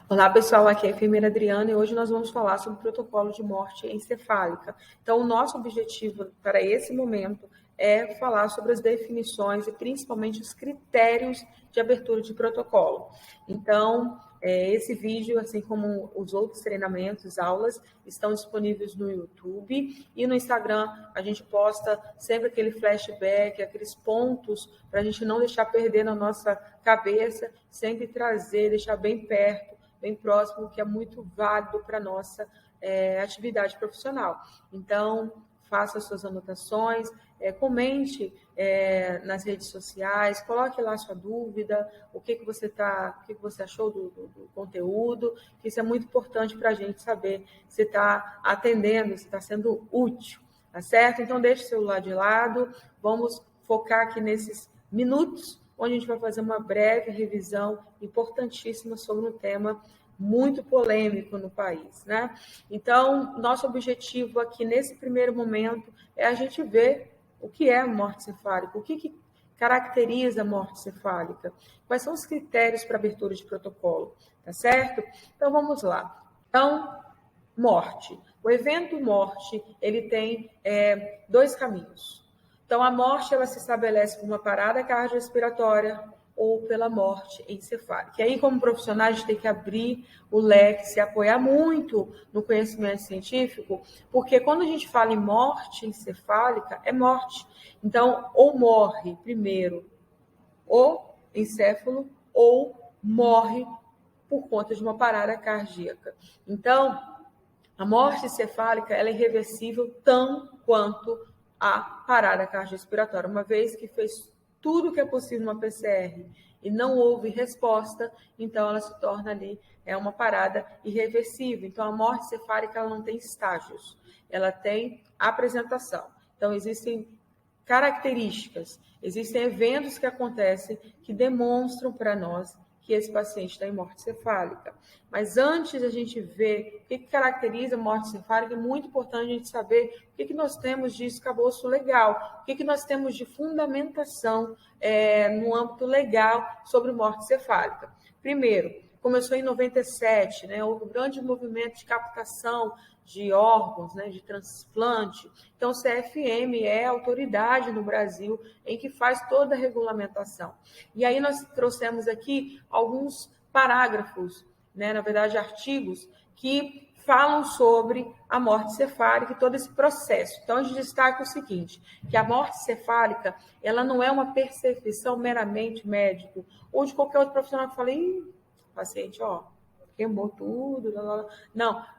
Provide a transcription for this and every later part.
Olá, pessoal, aqui é a enfermeira Adriana e hoje nós vamos falar sobre o protocolo de morte encefálica. Então, o nosso objetivo para esse momento é falar sobre as definições e principalmente os critérios de abertura de protocolo. Então, esse vídeo, assim como os outros treinamentos, aulas, estão disponíveis no YouTube e no Instagram. A gente posta sempre aquele flashback, aqueles pontos para a gente não deixar perder na nossa cabeça, sempre trazer, deixar bem perto, bem próximo, que é muito válido para a nossa atividade profissional. Então, faça suas anotações, comente nas redes sociais, coloque lá sua dúvida, o que você achou do conteúdo, que isso é muito importante para a gente saber se está atendendo, se está sendo útil, tá certo? Então, deixe o celular de lado, vamos focar aqui nesses minutos onde a gente vai fazer uma breve revisão importantíssima sobre um tema muito polêmico no país, né? Então, nosso objetivo aqui nesse primeiro momento é a gente ver o que é a morte cefálica, o que caracteriza a morte cefálica, quais são os critérios para abertura de protocolo, tá certo? Então, vamos lá. Então, morte. O evento morte, ele tem dois caminhos. Então, a morte ela se estabelece por uma parada cardiorrespiratória ou pela morte encefálica. E aí, como profissional, a gente tem que abrir o leque, se apoiar muito no conhecimento científico, porque quando a gente fala em morte encefálica, é morte. Então, ou morre primeiro o encéfalo, ou morre por conta de uma parada cardíaca. Então, a morte encefálica ela é irreversível tão quanto a parada cardiorrespiratória, uma vez que fez tudo o que é possível numa PCR e não houve resposta, então ela se torna ali uma parada irreversível. Então, a morte encefálica ela não tem estágios, ela tem apresentação. Então, existem características, existem eventos que acontecem que demonstram para nós que esse paciente está em morte cefálica. Mas antes a gente ver o que caracteriza a morte cefálica, é muito importante a gente saber o que nós temos de escabouço legal, o que nós temos de fundamentação no âmbito legal sobre morte cefálica. Primeiro, começou em 97, né? Houve um grande movimento de captação de órgãos, né, de transplante. Então, o CFM é a autoridade no Brasil em que faz toda a regulamentação. E aí nós trouxemos aqui alguns parágrafos, né, na verdade, artigos, que falam sobre a morte cefálica e todo esse processo. Então, a gente destaca o seguinte, que a morte cefálica, ela não é uma percepção meramente médico, ou de qualquer outro profissional que fala, paciente, queimou tudo.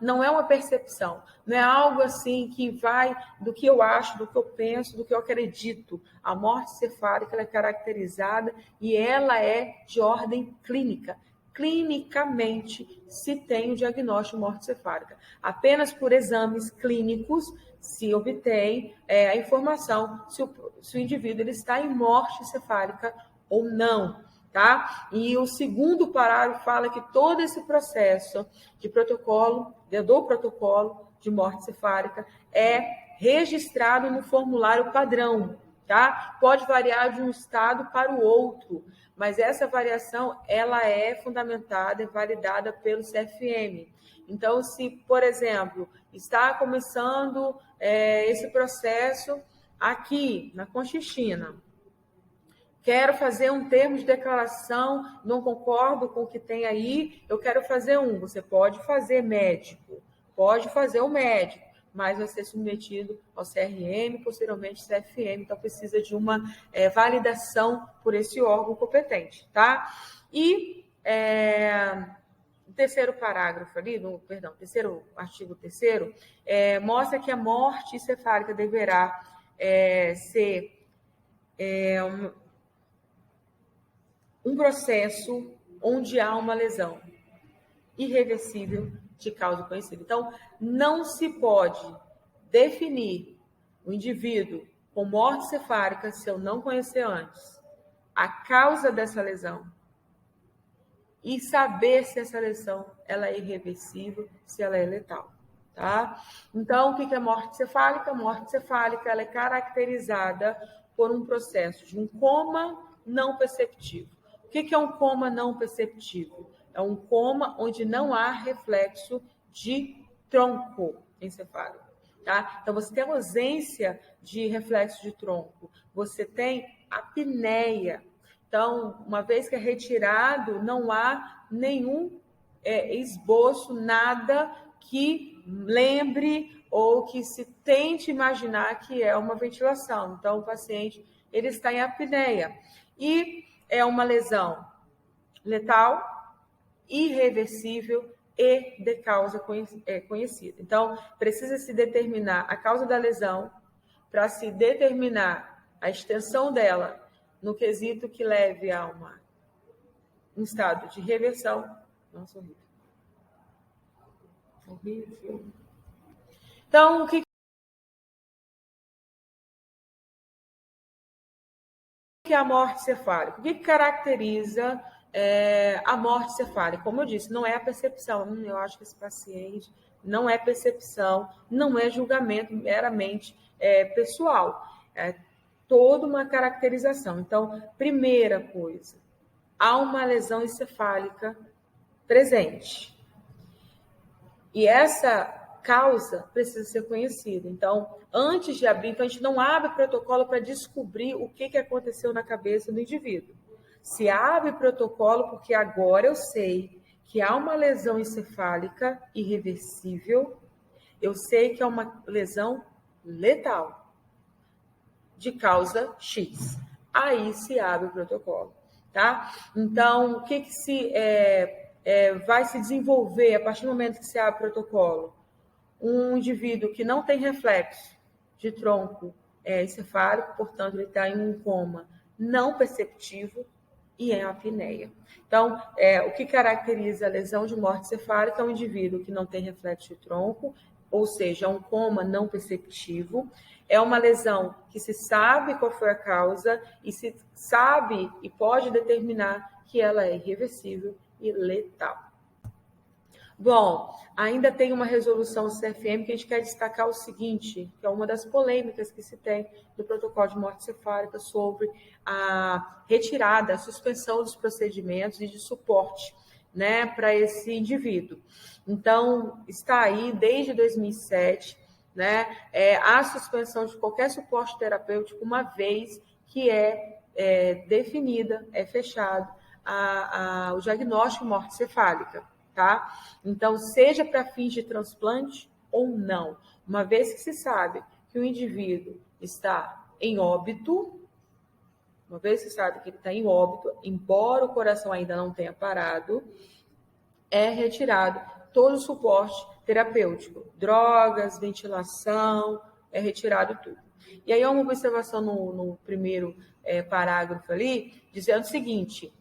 Não é uma percepção. Não é algo assim que vai do que eu acho, do que eu penso, do que eu acredito. A morte cefálica ela é caracterizada e ela é de ordem clínica. Clinicamente se tem o diagnóstico de morte cefálica. Apenas por exames clínicos se obtém a informação se o indivíduo ele está em morte cefálica ou não. Tá? E o segundo parágrafo fala que todo esse processo de protocolo, do protocolo de morte cefálica, é registrado no formulário padrão. Tá? Pode variar de um estado para o outro, mas essa variação ela é fundamentada e validada pelo CFM. Então, se, por exemplo, está começando esse processo aqui na Conchichina, quero fazer um termo de declaração, não concordo com o que tem aí, eu quero fazer um. Você pode fazer médico, pode fazer o médico, mas vai ser submetido ao CRM, posteriormente ao CFM, então precisa de uma validação por esse órgão competente, tá? E o terceiro parágrafo ali, terceiro artigo terceiro, mostra que a morte encefálica deverá ser um processo onde há uma lesão irreversível de causa conhecida. Então, não se pode definir o indivíduo com morte cefálica se eu não conhecer antes a causa dessa lesão e saber se essa lesão ela é irreversível, se ela é letal. Tá? Então, o que é morte cefálica? Morte cefálica ela é caracterizada por um processo de um coma não perceptivo. O que é um coma não perceptivo? É um coma onde não há reflexo de tronco encefálico, tá? Então, você tem ausência de reflexo de tronco, você tem apneia. Então, uma vez que é retirado, não há nenhum esboço, nada que lembre ou que se tente imaginar que é uma ventilação. Então, o paciente ele está em apneia. E é uma lesão letal, irreversível e de causa conhecida. Então, precisa se determinar a causa da lesão para se determinar a extensão dela no quesito que leve a um estado de reversão. Nossa, horrível. Horrível. Então, o que é a morte cefálica? O que caracteriza a morte cefálica? Como eu disse, não é a percepção. Eu acho que esse paciente não é percepção, não é julgamento meramente pessoal. É toda uma caracterização. Então, primeira coisa, há uma lesão encefálica presente. E essa causa precisa ser conhecida. Então, antes de abrir, então a gente não abre protocolo para descobrir o que aconteceu na cabeça do indivíduo. Se abre protocolo porque agora eu sei que há uma lesão encefálica irreversível, eu sei que é uma lesão letal de causa X. Aí se abre o protocolo, tá? Então, o que vai se desenvolver a partir do momento que se abre o protocolo? Um indivíduo que não tem reflexo de tronco encefálico, portanto, ele está em um coma não perceptivo e em apneia. Então, o que caracteriza a lesão de morte cefálica é um indivíduo que não tem reflexo de tronco, ou seja, um coma não perceptivo. É uma lesão que se sabe qual foi a causa e se sabe e pode determinar que ela é irreversível e letal. Bom, ainda tem uma resolução do CFM que a gente quer destacar o seguinte, que é uma das polêmicas que se tem no protocolo de morte cefálica sobre a retirada, a suspensão dos procedimentos e de suporte, né, para esse indivíduo. Então, está aí desde 2007, né, a suspensão de qualquer suporte terapêutico, uma vez que definida, fechado o diagnóstico de morte cefálica. Tá? Então, seja para fins de transplante ou não, uma vez que se sabe que o indivíduo está em óbito, uma vez que se sabe que ele está em óbito, embora o coração ainda não tenha parado, é retirado todo o suporte terapêutico, drogas, ventilação, é retirado tudo. E aí, uma observação no primeiro parágrafo ali, dizendo o seguinte: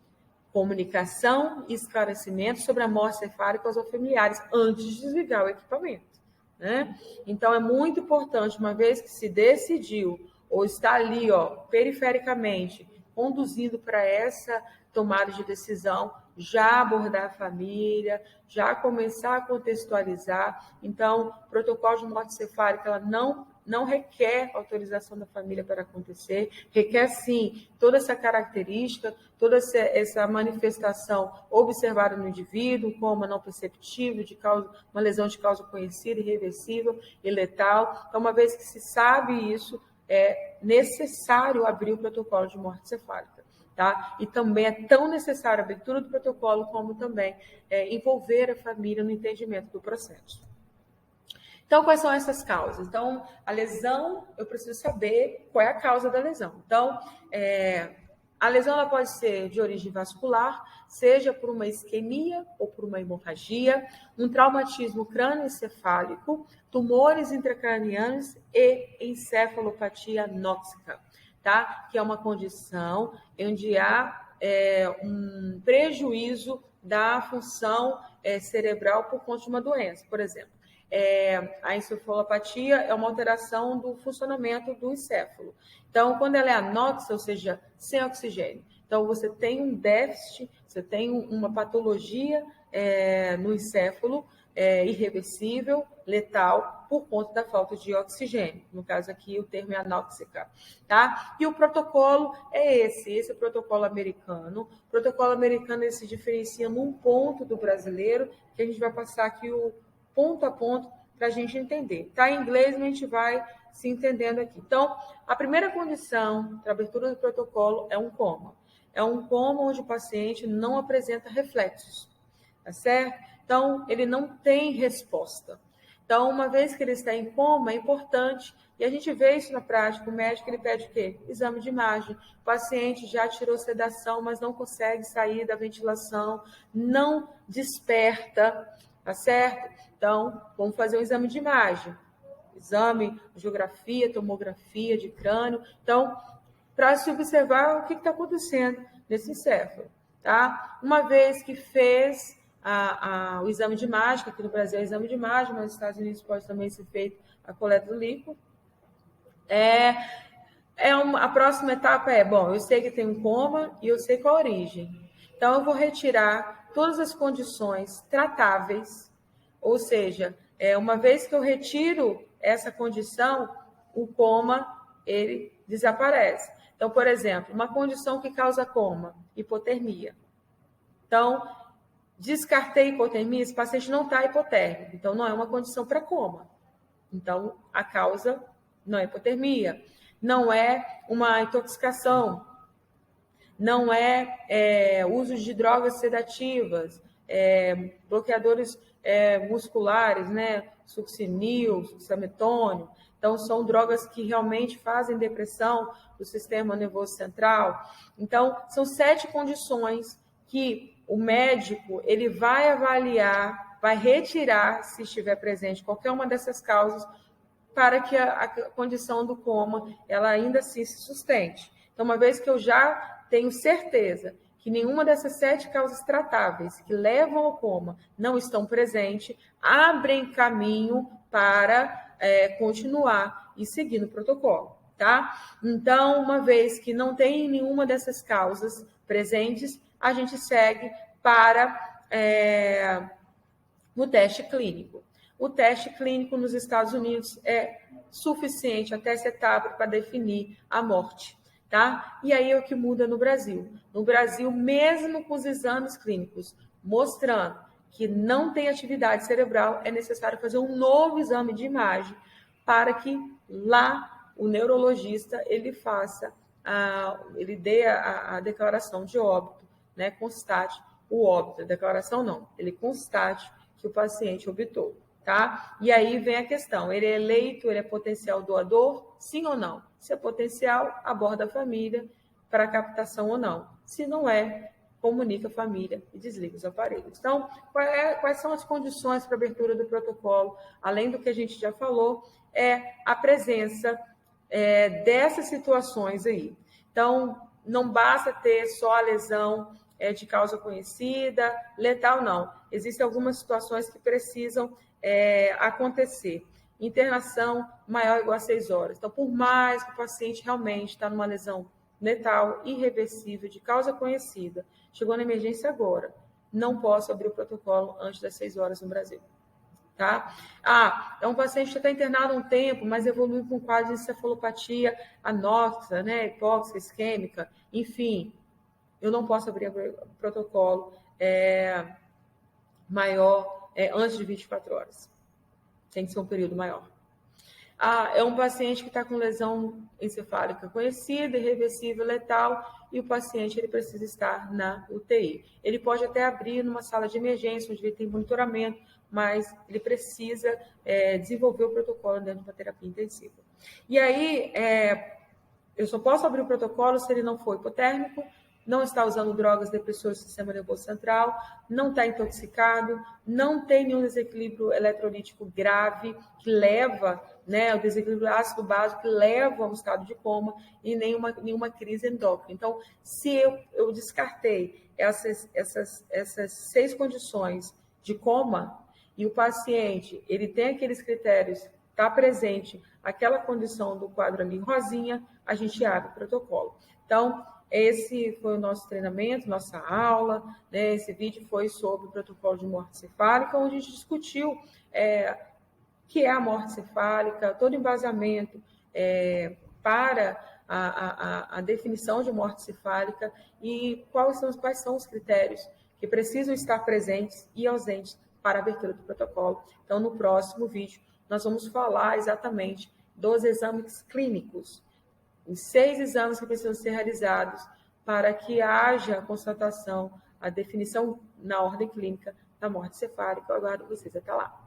comunicação e esclarecimento sobre a morte cefálica aos familiares antes de desligar o equipamento, né? Então, é muito importante, uma vez que se decidiu ou está ali, perifericamente, conduzindo para essa tomada de decisão, já abordar a família, já começar a contextualizar. Então, o protocolo de morte cefálica, ela não requer autorização da família para acontecer, requer, sim, toda essa característica, toda essa manifestação observada no indivíduo, como não perceptível, uma lesão de causa conhecida, irreversível e letal. Então, uma vez que se sabe isso, é necessário abrir o protocolo de morte cefálica. Tá? E também é tão necessário a abertura do protocolo como também envolver a família no entendimento do processo. Então, quais são essas causas? Então, a lesão, eu preciso saber qual é a causa da lesão. Então, a lesão ela pode ser de origem vascular, seja por uma isquemia ou por uma hemorragia, um traumatismo crânioencefálico, tumores intracranianos e encefalopatia anóxica, tá? Que é uma condição onde há um prejuízo da função cerebral por conta de uma doença, por exemplo. A encefalopatia é uma alteração do funcionamento do encéfalo. Então, quando ela é anóxica, ou seja, sem oxigênio, então você tem um déficit, você tem uma patologia no encéfalo, irreversível, letal, por conta da falta de oxigênio. No caso aqui, o termo é anóxica. Tá? E o protocolo é esse é o protocolo americano. O protocolo americano ele se diferencia num ponto do brasileiro, que a gente vai passar aqui o ponto a ponto para a gente entender. Tá em inglês, mas a gente vai se entendendo aqui. Então, a primeira condição para a abertura do protocolo é um coma. É um coma onde o paciente não apresenta reflexos, tá certo? Então, ele não tem resposta. Então, uma vez que ele está em coma, é importante, e a gente vê isso na prática, o médico ele pede o quê? Exame de imagem. O paciente já tirou sedação, mas não consegue sair da ventilação, não desperta, tá certo? Então, vamos fazer um exame de imagem. Exame, geografia, tomografia de crânio. Então, para se observar o que está acontecendo nesse encéfalo, tá? Uma vez que fez o exame de imagem, que aqui no Brasil é exame de imagem, mas nos Estados Unidos pode também ser feito a coleta do líquido. A próxima etapa bom, eu sei que tem um coma e eu sei qual a origem. Então, eu vou retirar todas as condições tratáveis, ou seja, uma vez que eu retiro essa condição, o coma, ele desaparece. Então, por exemplo, uma condição que causa coma, hipotermia. Então, descartei hipotermia, esse paciente não está hipotérmico, então não é uma condição para coma. Então, a causa não é hipotermia, não é uma intoxicação, não é uso de drogas sedativas, bloqueadores musculares, né? Succinil, succinetônio. Então, são drogas que realmente fazem depressão do sistema nervoso central. Então, são 7 condições que o médico ele vai avaliar, vai retirar, se estiver presente qualquer uma dessas causas, para que a condição do coma ela ainda assim se sustente. Então, uma vez que eu já tenho certeza que nenhuma dessas 7 causas tratáveis que levam ao coma não estão presentes, abrem caminho para continuar e seguir no protocolo, tá? Então, uma vez que não tem nenhuma dessas causas presentes, a gente segue para o teste clínico. O teste clínico nos Estados Unidos é suficiente até essa etapa para definir a morte, tá? E aí é o que muda no Brasil. No Brasil, mesmo com os exames clínicos mostrando que não tem atividade cerebral, é necessário fazer um novo exame de imagem para que lá o neurologista ele faça, ele dê a declaração de óbito, né? Constate o óbito. A declaração não, ele constate que o paciente obitou. Tá? E aí vem a questão, ele é eleito, ele é potencial doador, sim ou não? Se é potencial, aborda a família para captação ou não. Se não é, comunica a família e desliga os aparelhos. Então, quais são as condições para abertura do protocolo? Além do que a gente já falou, é a presença dessas situações aí. Então, não basta ter só a lesão de causa conhecida, letal não. Existem algumas situações que precisam acontecer. Internação maior ou igual a 6 horas. Então, por mais que o paciente realmente está numa lesão letal, irreversível, de causa conhecida, chegou na emergência agora, não posso abrir o protocolo antes das 6 horas no Brasil. Tá? É um paciente que está internado há um tempo, mas evoluiu com quadro de encefalopatia anóxica, né, hipóxica isquêmica, enfim, eu não posso abrir o protocolo maior antes de 24 horas. Tem que ser um período maior. É um paciente que está com lesão encefálica conhecida, irreversível, letal, e o paciente ele precisa estar na UTI. Ele pode até abrir numa sala de emergência, onde ele tem monitoramento, mas ele precisa desenvolver o protocolo dentro de uma terapia intensiva. E aí, eu só posso abrir o protocolo se ele não for hipotérmico, não está usando drogas depressoras do sistema nervoso central, não está intoxicado, não tem nenhum desequilíbrio eletrolítico grave que leva, né, o desequilíbrio ácido-básico que leva a um estado de coma e nenhuma crise endócrina. Então, se eu descartei essas 6 condições de coma e o paciente ele tem aqueles critérios, está presente aquela condição do quadro ali em rosinha, a gente abre o protocolo. Então, esse foi o nosso treinamento, nossa aula, né? Esse vídeo foi sobre o protocolo de morte cefálica, onde a gente discutiu o que é a morte cefálica, todo o embasamento para a definição de morte cefálica e quais são os critérios que precisam estar presentes e ausentes para a abertura do protocolo. Então, no próximo vídeo, nós vamos falar exatamente dos exames clínicos, os 6 exames que precisam ser realizados para que haja a constatação, a definição na ordem clínica da morte cefálica. Eu aguardo vocês até lá.